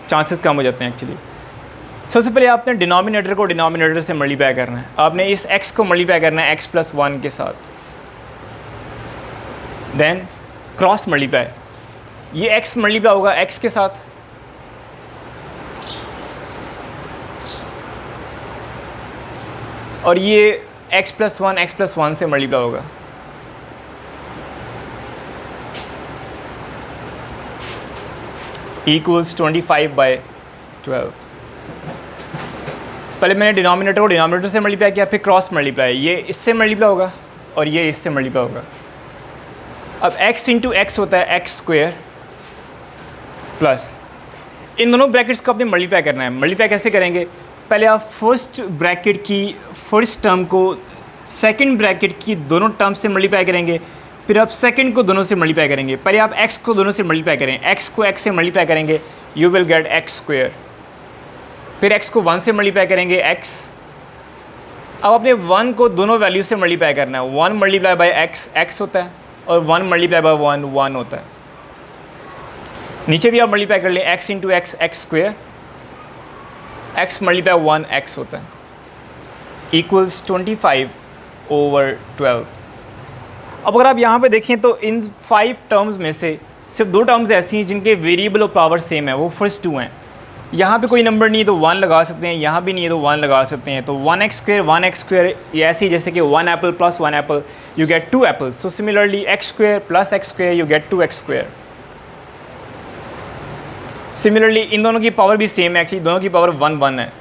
S1: चांसेस कम हो जाते हैं एक्चुअली। सबसे पहले आपने डिनोमिनेटर को डिनोमिनेटर से मल्टीप्लाई करना है। आपने इस x को मल्टीप्लाई करना है x+1 के साथ, देन क्रॉस मल्टीप्लाई। ये x मल्टीप्लाई होगा x के साथ, और ये x+1 से मल्टीप्लाई होगा। इक्वल्स 25/12। पहले मैंने डिनोमिनेटर को डिनोमिनेटर से मल्टीप्लाई किया, फिर क्रॉस मल्टीप्लाई। ये इससे मल्टीप्लाई होगा और ये इससे मल्टीप्लाई होगा। अब x इंटू एक्स होता है x² प्लस, इन दोनों ब्रैकेट्स को आपने मल्टीप्लाई करना है। मल्टीप्लाई कैसे करेंगे? पहले आप फर्स्ट ब्रैकेट की फर्स्ट टर्म को सेकंड ब्रैकेट की दोनों टर्म से मल्टीप्लाई करेंगे, फिर आप सेकंड को दोनों से मल्टीप्लाई करेंगे। पहले आप x को दोनों से मल्टीप्लाई करें, x को x से मल्टीप्लाई करेंगे, यू विल गेट x²। फिर x को 1 से मल्टीप्लाई करेंगे x। अब अपने 1 को दोनों वैल्यू से मल्टीप्लाई करना है। 1 मल्टीप्लाई बाई x x होता है, और 1 मल्टीप्लाई बाई 1 1 होता है। नीचे भी आप मल्टीप्लाई कर लें, x into x x², x multiply 1 x होता है, इक्वल्स 25/12। अब अगर आप यहाँ पे देखें तो इन 5 टर्म्स में से सिर्फ 2 टर्म्स ऐसी हैं जिनके वेरिएबल और पावर सेम है, वो फर्स्ट 2 हैं। यहाँ पे कोई नंबर नहीं है तो 1 लगा सकते हैं, यहाँ भी नहीं है तो 1 लगा सकते हैं। तो 1x², ये ऐसी जैसे कि 1 apple plus 1 apple you get 2 apples. तो similarly x² plus x² you get 2x²। Similarly इन दोनों की पावर भी सेम है, एक्चुअली दोनों की पावर 1 1 है।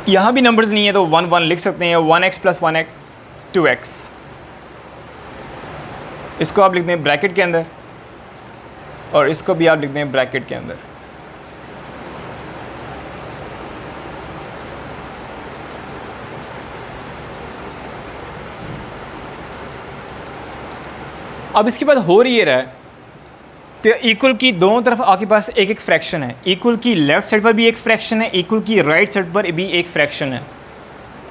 S1: यहाँ भी नंबर्स नहीं है तो 1 1 लिख सकते हैं। 1x प्लस 1x 2x, इसको आप लिखते हैं ब्रैकेट के अंदर, और इसको भी आप लिखते हैं ब्रैकेट के अंदर। अब इसके बाद हो रही है तो इक्वल की दोनों तरफ आपके पास एक एक फ्रैक्शन है। इक्वल की लेफ़्ट साइड पर भी एक फ्रैक्शन है, इक्वल की राइट साइड पर भी एक फ्रैक्शन है।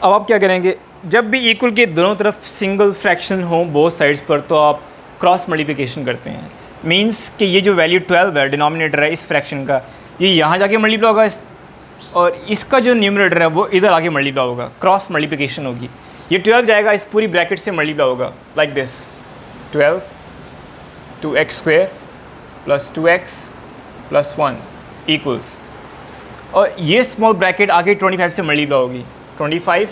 S1: अब आप क्या करेंगे, जब भी इक्वल के दोनों तरफ सिंगल फ्रैक्शन हो बोथ साइड्स पर, तो आप क्रॉस मल्टीप्लिकेशन करते हैं। मींस कि ये जो वैल्यू 12 है, डिनोमिनेटर है इस फ्रैक्शन का, ये यहाँ जाके मल्टीप्लाई होगा और इसका जो न्यूमरेटर है वो इधर आके मल्टीप्लाई होगा, क्रॉस मल्टीप्लिकेशन होगी। ये 12 जाएगा इस पूरी ब्रैकेट से मल्टीप्लाई होगा, like this 12 2x² plus 2x plus 1 equals, और ये स्मॉल ब्रैकेट आगे 25 से मल्टीप्लाई होगी, 25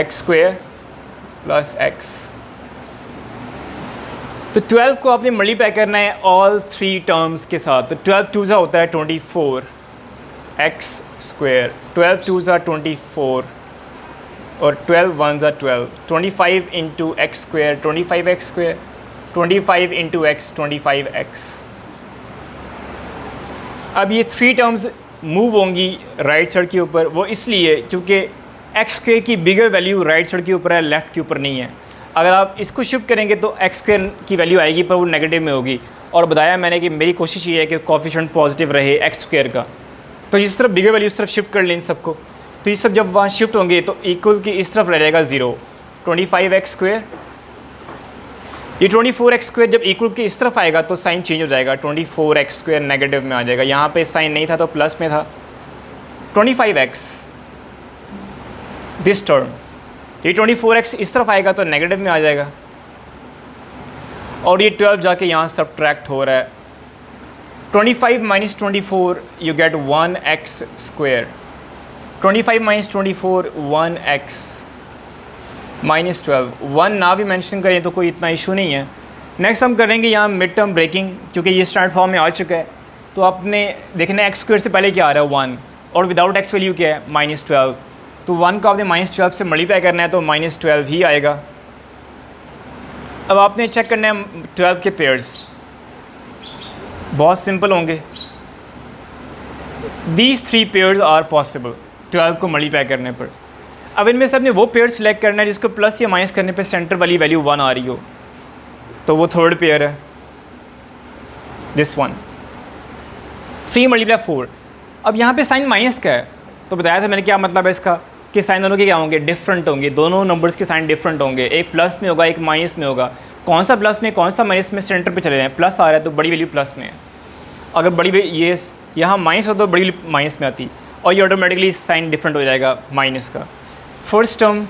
S1: x² प्लस x। तो 12 को आपने मल्टीप्लाई करना है ऑल 3 टर्म्स के साथ। तो 12 2 होता है 24 x², 12 2 24, और 12 1 12, 25 into x² 25x², 25 into x 25x। अब ये 3 टर्म्स मूव होंगी राइट साइड के ऊपर, वो इसलिए क्योंकि x² की बिगर वैल्यू राइट साइड के ऊपर है, लेफ़्ट के ऊपर नहीं है। अगर आप इसको शिफ्ट करेंगे तो x² की वैल्यू आएगी पर वो नेगेटिव में होगी, और बताया मैंने कि मेरी कोशिश ये है कि कोफिशिएंट पॉजिटिव रहे एक्स स्क्वायर का। तो इस तरफ बिगर वैल्यू इस तरफ शिफ्ट कर लें इन सबको, तो ये सब जब वहाँ शिफ्ट होंगे तो इक्वल की इस तरफ रह जाएगा 0, 25x स्क्वायर। ये 24x स्क्वायर जब इक्वल के इस तरफ आएगा तो साइन चेंज हो जाएगा, 24x स्क्वायर नेगेटिव में आ जाएगा। यहाँ पे साइन नहीं था तो प्लस में था। 25x दिस टर्म, ये 24x इस तरफ आएगा तो नेगेटिव में आ जाएगा, और ये 12 जाके यहाँ सब्ट्रैक्ट हो रहा है। 25 minus 24 you get 1x square. 25 minus 24 1x minus 12। 1 ना भी मेंशन करें तो कोई इतना इशू नहीं है। नेक्स्ट हम करेंगे यहाँ मिड टर्म ब्रेकिंग, क्योंकि ये स्टैंडर्ड फॉर्म में आ चुका है। तो आपने देखना है एक्स स्क्वायर से पहले क्या आ रहा है 1, और विदाउट एक्स वैल्यू क्या है -12। तो 1 को आपने -12 से मल्टीप्लाई करना है तो -12 ही आएगा। अब आपने चेक करना है 12 के पेयर्स, बहुत सिंपल होंगे। दीज 3 पेयर्स आर पॉसिबल 12 को मल्टीप्लाई करने पर। अब इनमें से आपने वो पेयर सेलेक्ट करना है जिसको प्लस या माइनस करने पे सेंटर वाली वैल्यू 1 आ रही हो, तो वो थर्ड पेयर है दिस वन। 3 मल्टीप्लाई 4। अब यहाँ पे साइन माइनस का है, तो बताया था मैंने क्या मतलब है इसका, कि साइन दोनों के क्या होंगे, डिफरेंट होंगे। दोनों नंबर्स के साइन डिफरेंट होंगे, एक प्लस में होगा एक माइनस में होगा। कौन सा प्लस में कौन सा माइनस में, सेंटर पे चले जाएँ। प्लस आ रहा है तो बड़ी वैल्यू प्लस में है, अगर बड़ी ये यहाँ माइनस हो तो बड़ी वैल्यू माइनस में आती, और ये ऑटोमेटिकली साइन डिफरेंट हो जाएगा माइनस का। फर्स्ट टर्म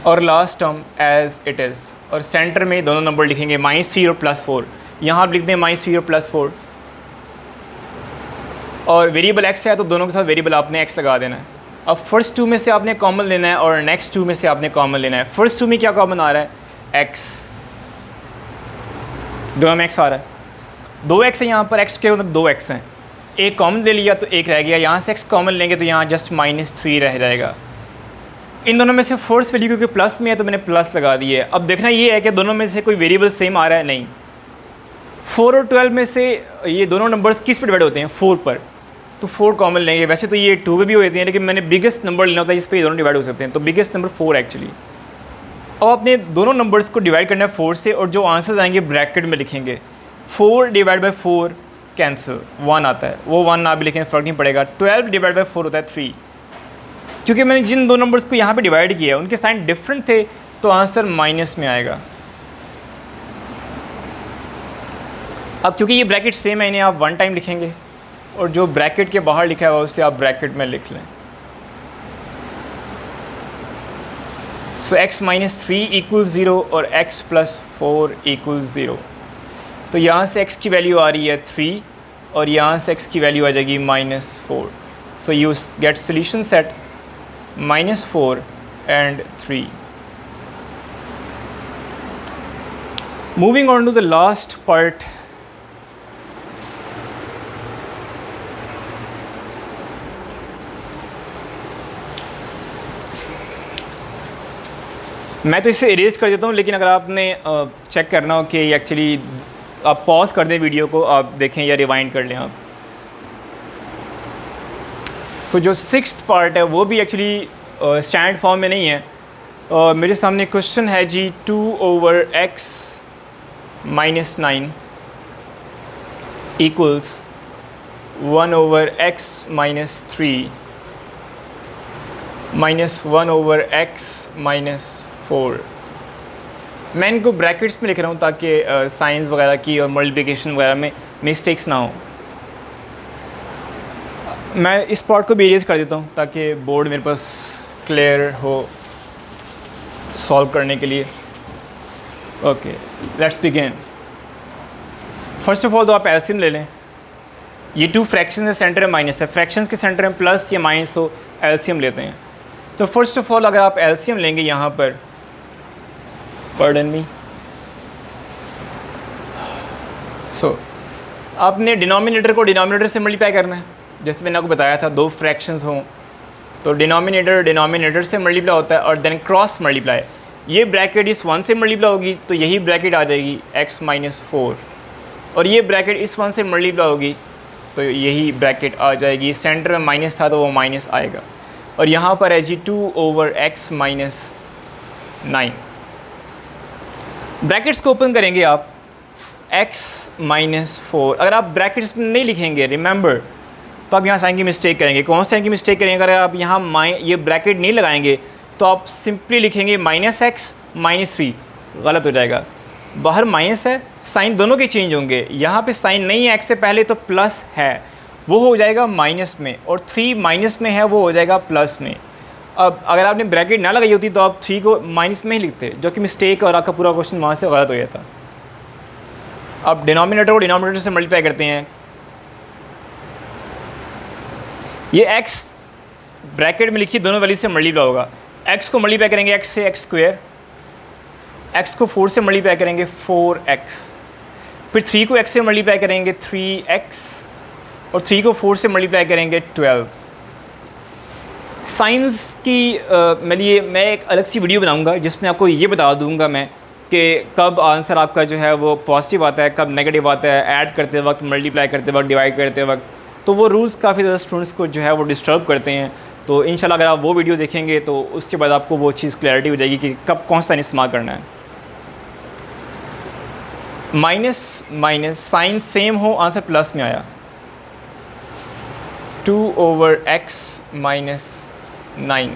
S1: और last term as it is, और सेंटर में दोनों नंबर लिखेंगे -3 और +4। यहाँ आप लिख दें -3 और +4, और वेरिएबल x है तो दोनों के साथ वेरिएबल आपने x लगा देना है। अब फर्स्ट 2 में से आपने कॉमन लेना है और नेक्स्ट 2 में से आपने कॉमन लेना है। फर्स्ट 2 में क्या कॉमन आ रहा है, x, दोनों में x आ रहा है, 2x है यहाँ पर, x के मतलब 2x हैं। एक कॉमन ले लिया तो एक रह गया, यहाँ से x कॉमन लेंगे तो यहाँ जस्ट -3 रह जाएगा। इन दोनों में से फर्स्ट वैल्यू क्योंकि प्लस में है तो मैंने प्लस लगा दी है। अब देखना ये है कि दोनों में से कोई वेरिएबल सेम आ रहा है, नहीं। 4 और 12 में से ये दोनों नंबर्स किस पर डिवाइड होते हैं, 4 पर, तो 4 कॉमन लेंगे। वैसे तो ये 2 पे भी होते हैं, लेकिन मैंने बिगेस्ट नंबर लेना होता है जिस पर ये दोनों डिवाइड हो सकते हैं, तो बिगेस्ट नंबर 4 एक्चुअली। अब आपने दोनों नंबर्स को डिवाइड करना है 4 से, और जो आंसर्स आएंगे ब्रैकेट में लिखेंगे। 4 डिवाइड बाई 4 कैंसिल, 1 आता है, वो 1 ना भी लिखें फ़र्क नहीं पड़ेगा। 12 डिवाइड बाई 4 होता है 3। क्योंकि मैंने जिन दो नंबर्स को यहाँ पे डिवाइड किया है उनके साइन डिफरेंट थे, तो आंसर माइनस में आएगा। अब क्योंकि ये ब्रैकेट सेम है, इन्हें आप 1 टाइम लिखेंगे, और जो ब्रैकेट के बाहर लिखा हुआ उसे आप ब्रैकेट में लिख लें। सो x -3 = 0 और x + 4 = 0। तो यहाँ से x की वैल्यू आ रही है 3, और यहाँ से x की वैल्यू आ जाएगी -4। So you get solution set -4 and 3। Moving on to the last part, मैं तो इसे इरेज कर देता हूँ, लेकिन अगर आपने चेक करना हो कि एक्चुअली आप पॉज कर दें वीडियो को, आप देखें या रिवाइंड कर लें आप। तो जो 6th पार्ट है वो भी एक्चुअली स्टैंडर्ड फॉर्म में नहीं है। मेरे सामने क्वेश्चन है जी 2/x - 9 = 1/x - 3 -1/x - 4। मैं इनको ब्रैकेट्स में लिख रहा हूँ ताकि साइंस वगैरह की और मल्टीप्लिकेशन वगैरह में मिस्टेक्स ना हो। मैं इस पार्ट को भी इरेज कर देता हूँ ताकि बोर्ड मेरे पास क्लियर हो सॉल्व करने के लिए। Okay, let's begin. First of all तो आप एलसीएम ले लें। ये 2 फ्रैक्शन है, सेंटर है माइनस है, फ्रैक्शंस के सेंटर में प्लस या माइनस हो, एलसीएम लेते हैं। तो फर्स्ट ऑफ ऑल अगर आप एलसीएम लेंगे यहाँ पर, पार्डन मी, सो आपने डिनोमिनेटर को डिनोमिनेटर से मल्टीप्लाई करना है। जैसे मैंने आपको बताया था 2 फ्रैक्शंस हों तो डिनोमिनेटर से मल्टीप्लाई होता है, और देन क्रॉस मल्टीप्लाई। ये ब्रैकेट इस 1 से मल्टीप्लाई होगी तो यही ब्रैकेट आ जाएगी x - 4, और ये ब्रैकेट इस 1 से मल्टीप्लाई होगी तो यही ब्रैकेट आ जाएगी। सेंटर में माइनस था तो वो माइनस आएगा, और यहाँ पर है जी 2/x - 9। ब्रैकेट्स को ओपन करेंगे आप x माइनस 4। अगर आप ब्रैकेट्स में नहीं लिखेंगे रिमेंबर, तो आप यहाँ साइन की मिस्टेक करेंगे। कौन सा साइन की मिस्टेक करेंगे? अगर आप यहाँ ये ब्रैकेट नहीं लगाएंगे तो आप सिंपली लिखेंगे माइनस एक्स माइनस 3, गलत हो जाएगा। बाहर माइनस है, साइन दोनों के चेंज होंगे। यहाँ पे साइन नहीं है एक्स से पहले तो प्लस है, वो हो जाएगा माइनस में, और 3 माइनस में है वो हो जाएगा प्लस में। अब अगर आपने ब्रैकेट ना लगाई होती तो आप 3 को माइनस में ही लिखते, जो कि मिस्टेक और आपका पूरा क्वेश्चन वहाँ से गलत हो जाता। अब डिनोमिनेटर को डिनोमिनेटर से मल्टीप्लाई करते हैं। ये x ब्रैकेट में लिखी दोनों वैल्यू से मल्टीप्लाई होगा। x को मल्टीप्लाई करेंगे x से x स्क्वायर, x को 4 से मल्टीप्लाई करेंगे 4x, फिर 3 को x से मल्टीप्लाई करेंगे 3x, और 3 को 4 से मल्टीप्लाई करेंगे 12। साइंस की मैं एक अलग सी वीडियो बनाऊंगा जिसमें आपको ये बता दूंगा मैं कि कब आंसर आपका जो है वो पॉजिटिव आता है, कब नेगेटिव आता है, ऐड करते वक्त, मल्टीप्लाई करते वक्त, डिवाइड करते वक्त। तो वो रूल्स काफ़ी ज़्यादा स्टूडेंट्स को जो है वो डिस्टर्ब करते हैं। तो इंशाल्लाह अगर आप वो वीडियो देखेंगे तो उसके बाद आपको वो चीज़ क्लैरिटी हो जाएगी कि कब कौन सा इस्तेमाल करना है। माइनस माइनस साइन सेम हो, आंसर प्लस में आया। 2/x minus 9।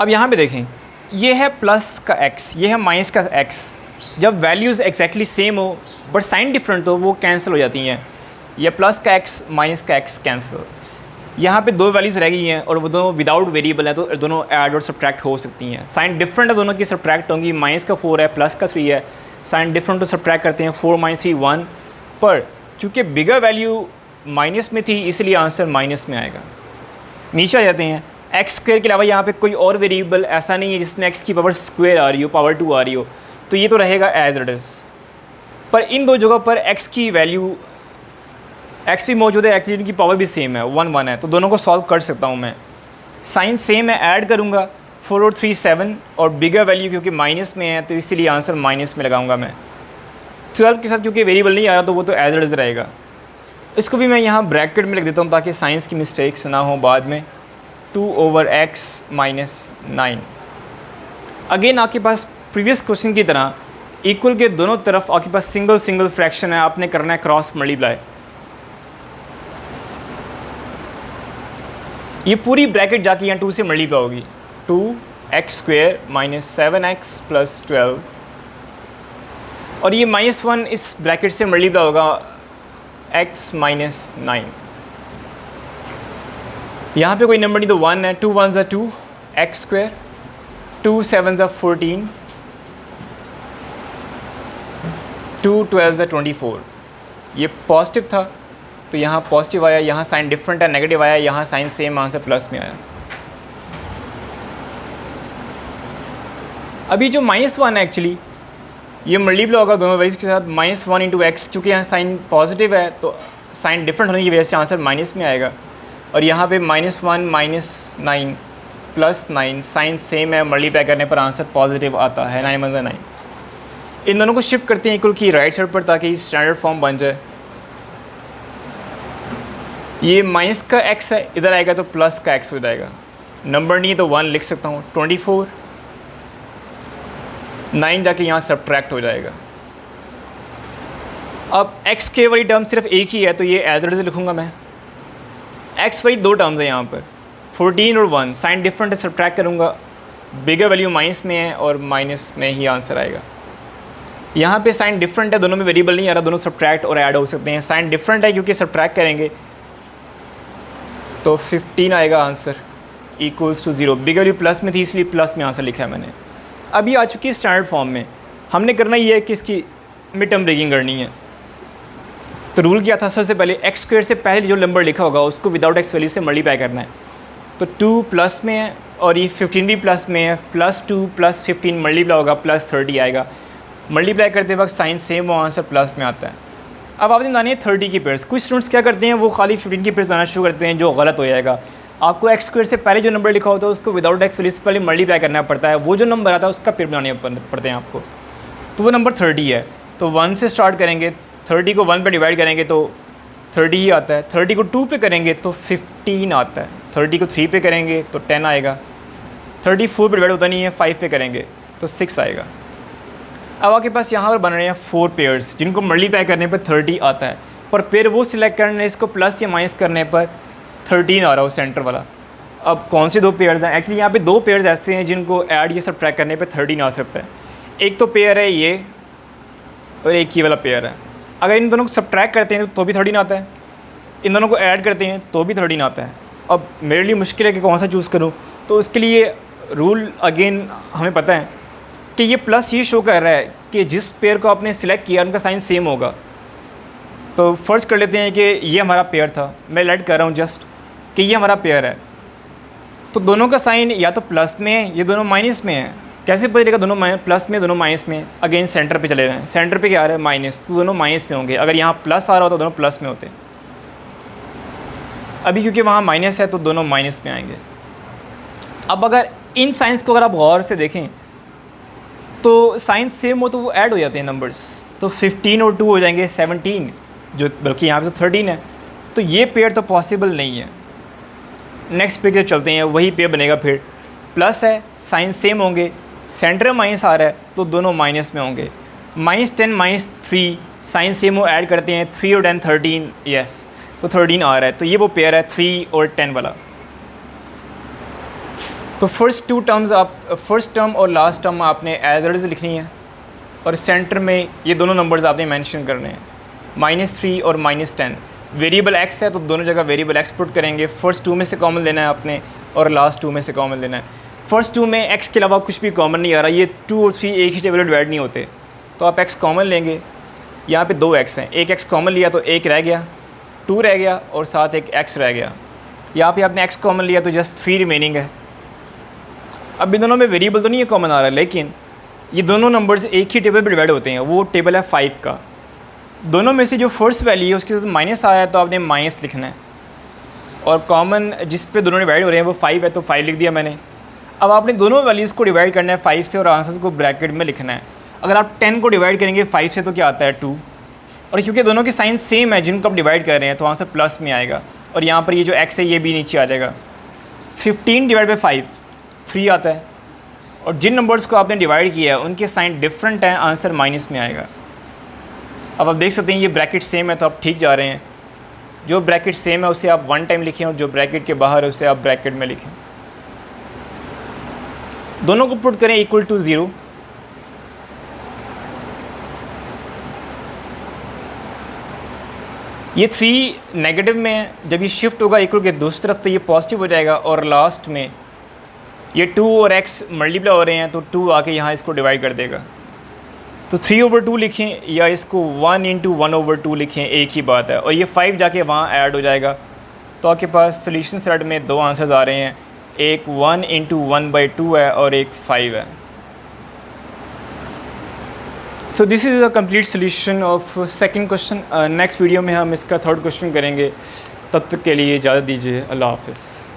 S1: अब यहाँ पे देखें, ये है प्लस का x, ये है माइनस का x। जब वैल्यूज़ एग्जैक्टली सेम हो बट साइन डिफरेंट हो वो कैंसिल हो जाती हैं। ये प्लस का x माइनस का x कैंसिल। यहाँ पे दो वैल्यूज़ रह गई हैं और वो दोनों विदाउट वेरिएबल हैं, तो दोनों ऐड और सब्ट्रैक्ट हो सकती हैं। साइन डिफरेंट है, दोनों की सब्ट्रैक्ट होंगी। माइनस का 4 है, प्लस का 3 है। साइन डिफरेंट तो सब्ट्रैक्ट करते हैं, 4 माइनस 3 1, पर चूँकि बिगर वैल्यू माइनस में थी इसलिए आंसर माइनस में आएगा। नीचे आ जाते हैं। एक्स स्क्वायर के अलावा यहाँ पे कोई और वेरिएबल ऐसा नहीं है जिसमें एक्स की पावर स्क्वायर आ रही हो, पावर 2 आ रही हो, तो ये तो रहेगा एज इट इज़। पर इन दो जगहों पर एक्स की वैल्यू, एक्स भी मौजूद है, एक्चुअली इनकी पावर भी सेम है, 1 1 है, तो दोनों को सॉल्व कर सकता हूँ मैं। साइन सेम है, ऐड करूँगा 4 और 3 7, और बिगर वैल्यू क्योंकि माइनस में है तो इसीलिए आंसर माइनस में लगाऊंगा मैं। 12 के साथ क्योंकि वेरिएबल नहीं आया तो वो तो एज इट इज़ रहेगा। इसको भी मैं यहाँ ब्रैकेट में लिख देता हूँ ताकि साइंस की मिस्टेक्स ना हो बाद में। 2/x minus 9। अगेन आपके पास प्रीवियस क्वेश्चन की तरह इक्वल के दोनों तरफ आपके पास सिंगल सिंगल फ्रैक्शन है, आपने करना है क्रॉस मल्टीप्लाई। ये पूरी ब्रैकेट जाके यहाँ 2 से मल्टीप्लाई होगी। 2x² माइनस 7x प्लस 12, और ये -1 इस ब्रैकेट से मल्टीप्लाई होगा x माइनस 9। यहाँ पे कोई नंबर नहीं तो 1 है। 2 1 2 x², 2 7 14, 2 12 24। ये पॉजिटिव था तो यहाँ पॉजिटिव आया, यहाँ साइन डिफरेंट है नेगेटिव आया, यहाँ साइन सेम आंसर प्लस में आया। अभी जो -1 है एक्चुअली ये मल्टीप्लाई होगा दोनों वैल्यूज के साथ, -1 इंटू एक्स, क्योंकि यहाँ साइन पॉजिटिव है तो साइन डिफरेंट होने की वजह से आंसर माइनस में आएगा। और यहाँ पे -1 माइनस 9 प्लस 9, साइन सेम है, मल्टीप्लाई करने पर आंसर पॉजिटिव आता है, 9 1 9। इन दोनों को शिफ्ट करते हैं इक्वल की राइट साइड पर ताकि स्टैंडर्ड फॉर्म बन जाए। ये माइनस का x है, इधर आएगा तो प्लस का x हो जाएगा। नंबर नहीं है तो 1 लिख सकता हूँ। 24, 9 जाके यहाँ सब्ट्रैक्ट हो जाएगा। अब x के वाली टर्म सिर्फ एक ही है तो ये एज इट इज़ लिखूँगा मैं। x वाली 2 टर्म्स है यहाँ पर, 14 और 1, साइन डिफरेंट है, सब्ट्रैक्ट करूँगा। बिगर वैल्यू माइनस में है और माइनस में ही आंसर आएगा। यहाँ पे साइन डिफरेंट है, दोनों में वेरिएबल नहीं आ रहा, दोनों सब्ट्रैक्ट और ऐड हो सकते हैं। साइन डिफरेंट है क्योंकि सब्ट्रैक्ट करेंगे तो 15 आएगा answer, equals to 0। Bigger value plus में थी इसलिए प्लस में आंसर लिखा है मैंने। अभी आ चुकी है स्टैंडर्ड फॉर्म में। हमने करना ये है कि इसकी मिड टर्म ब्रेकिंग करनी है। तो रूल क्या था, सबसे पहले x² से पहले जो नंबर लिखा होगा उसको विदाउट x वैल्यू से मल्टीप्लाई करना है। तो 2 प्लस में है और ये 15 भी प्लस में है, +2 + 15 मल्टीप्लाई होगा, +30 आएगा। मल्टीप्लाई करते वक्त साइन सेम हो, आंसर प्लस में आता है। अब आपने बनानी है 30 की पेयर्स। कुछ स्टूडेंट्स क्या करते हैं, वो खाली 15 की पेयर्स बनाना शुरू करते हैं, जो गलत हो जाएगा। आपको x² से पहले जो नंबर लिखा होता है उसको विदाउट x वैल्यू से पहले मल्टीप्लाई करना पड़ता है। वो जो नंबर आता है उसका पेयर बनाने पड़ते हैं आपको। तो वो नंबर 30 है, तो 1 से स्टार्ट करेंगे। 30 को 1 पे डिवाइड करेंगे तो 30 ही आता है। 30 को 2 पे करेंगे तो 15 आता है। 30 को 3 पे करेंगे तो 10 आएगा। 34 पे डिवाइड होता नहीं है, 5 पे करेंगे तो 6 आएगा। अब आपके पास यहाँ पर बन रहे हैं 4 पेयर्स जिनको मल्टीप्लाई करने पर 30 आता है, पर पेयर वो सिलेक्ट करने इसको प्लस या माइनस करने पर 13 आ रहा हो सेंटर वाला। अब कौन से 2 पेयर्स हैं? एक्चुअली यहाँ पे 2 पेयर्स ऐसे हैं जिनको ऐड या सब ट्रैक करने पे 13 आ सकता है। एक तो पेयर है ये और एक ही वाला पेयर है। अगर इन दोनों को सब ट्रैक करते हैं तो भी 13 आता है, इन दोनों को ऐड करते हैं तो भी 13 आता है। अब मेरे लिए मुश्किल है कि कौन सा चूज़ करूँ, तो उसके लिए रूल अगेन हमें पता है कि ये प्लस ये शो कर रहा है कि जिस पेयर को आपने सिलेक्ट किया उनका साइन सेम होगा। तो फर्ज कर लेते हैं कि ये हमारा पेयर था, मैं लेट कर रहा हूँ जस्ट कि ये हमारा पेयर है, तो दोनों का साइन या तो प्लस में है ये दोनों माइनस में है। कैसे पता चलेगा दोनों प्लस में दोनों माइनस में? अगेन सेंटर पे चले रहे हैं, सेंटर पे क्या आ रहा है? माइनस, तो दोनों माइनस में होंगे। अगर यहाँ प्लस आ रहा हो तो दोनों प्लस में होते, अभी क्योंकि वहाँ माइनस है तो दोनों माइनस में आएंगे। अब अगर इन साइंस को अगर आप गौर से देखें तो साइंस सेम हो तो वो ऐड हो जाते हैं नंबर्स, तो 15 और 2 हो जाएंगे 17, जो बल्कि यहाँ पे तो 13 है, तो ये पेयर तो पॉसिबल नहीं है। नेक्स्ट पेयर चलते हैं, वही पेयर बनेगा, फिर प्लस है, साइन सेम होंगे, सेंटर में माइनस आ रहा है तो दोनों माइनस में होंगे। -10 -3 साइन सेम हो, ऐड करते हैं 3 और 10 13, यस, तो 13 आ रहा है, तो ये वो पेयर है 3 और 10 वाला। तो फर्स्ट 2 टर्म्स आप फर्स्ट टर्म और लास्ट टर्म आपने एज इट इज़ लिखनी है, और सेंटर में ये दोनों नंबर्स आपने मेंशन करने हैं, -3 और -10। वेरिएबल x है तो दोनों जगह वेरिएबल x पुट करेंगे। फर्स्ट 2 में से कॉमन लेना है आपने और लास्ट 2 में से कॉमन लेना है। फर्स्ट 2 में x के अलावा कुछ भी कॉमन नहीं आ रहा, ये 2 और 3 एक ही टेबल में डिवाइड नहीं होते, तो आप x कॉमन लेंगे। यहाँ पे 2 x हैं, एक x कॉमन लिया तो 1 रह गया, 2 रह गया और साथ एक x रह गया। यहाँ पे आपने x कॉमन लिया तो जस्ट 3 रिमेनिंग है। अब इन दोनों में वेरिएबल तो नहीं है कॉमन आ रहा है, लेकिन ये दोनों नंबर्स एक ही टेबल पर डिवाइड होते हैं, वो टेबल है 5 का। दोनों में से जो फर्स्ट वैल्यू है उसके साथ माइनस आया है तो आपने माइनस लिखना है, और कॉमन जिस पे दोनों डिवाइड हो रहे हैं वो 5 है तो 5 लिख दिया मैंने। अब आपने दोनों वैल्यूज़ को डिवाइड करना है 5 से और आंसर्स को ब्रैकेट में लिखना है। अगर आप 10 को डिवाइड करेंगे 5 से तो क्या आता है 2, और क्योंकि दोनों के साइन सेम है जिनको आप डिवाइड कर रहे हैं तो आंसर प्लस में आएगा, और यहाँ पर ये जो x है ये भी नीचे आ जाएगा। 15 डिवाइड बाई 5 3 आता है, और जिन नंबर्स को आपने डिवाइड किया है उनके साइन डिफरेंट हैं, आंसर माइनस में आएगा। अब आप देख सकते हैं ये ब्रैकेट सेम है तो आप ठीक जा रहे हैं। जो ब्रैकेट सेम है उसे आप 1 टाइम लिखें और जो ब्रैकेट के बाहर है उसे आप ब्रैकेट में लिखें। दोनों को पुट करें इक्वल टू 0। ये 3 नेगेटिव में है, जब ये शिफ्ट होगा इक्वल के दूसरी तरफ तो ये पॉजिटिव हो जाएगा, और लास्ट में ये 2 और x मल्टीप्लाई हो रहे हैं तो 2 आके यहाँ इसको डिवाइड कर देगा। तो 3/2 लिखें या इसको 1 × 1/2 लिखें, एक ही बात है, और ये 5 जाके वहाँ ऐड हो जाएगा। तो आपके पास सोल्यूशन सेट में 2 आंसर्स आ रहे हैं, एक 1 × 1/2 है और एक 5 है। तो this is the complete solution of second question. Next video में हम इसका थर्ड क्वेश्चन करेंगे। तब तक के लिए इजाज़त दीजिए, अल्लाह हाफ़िज़।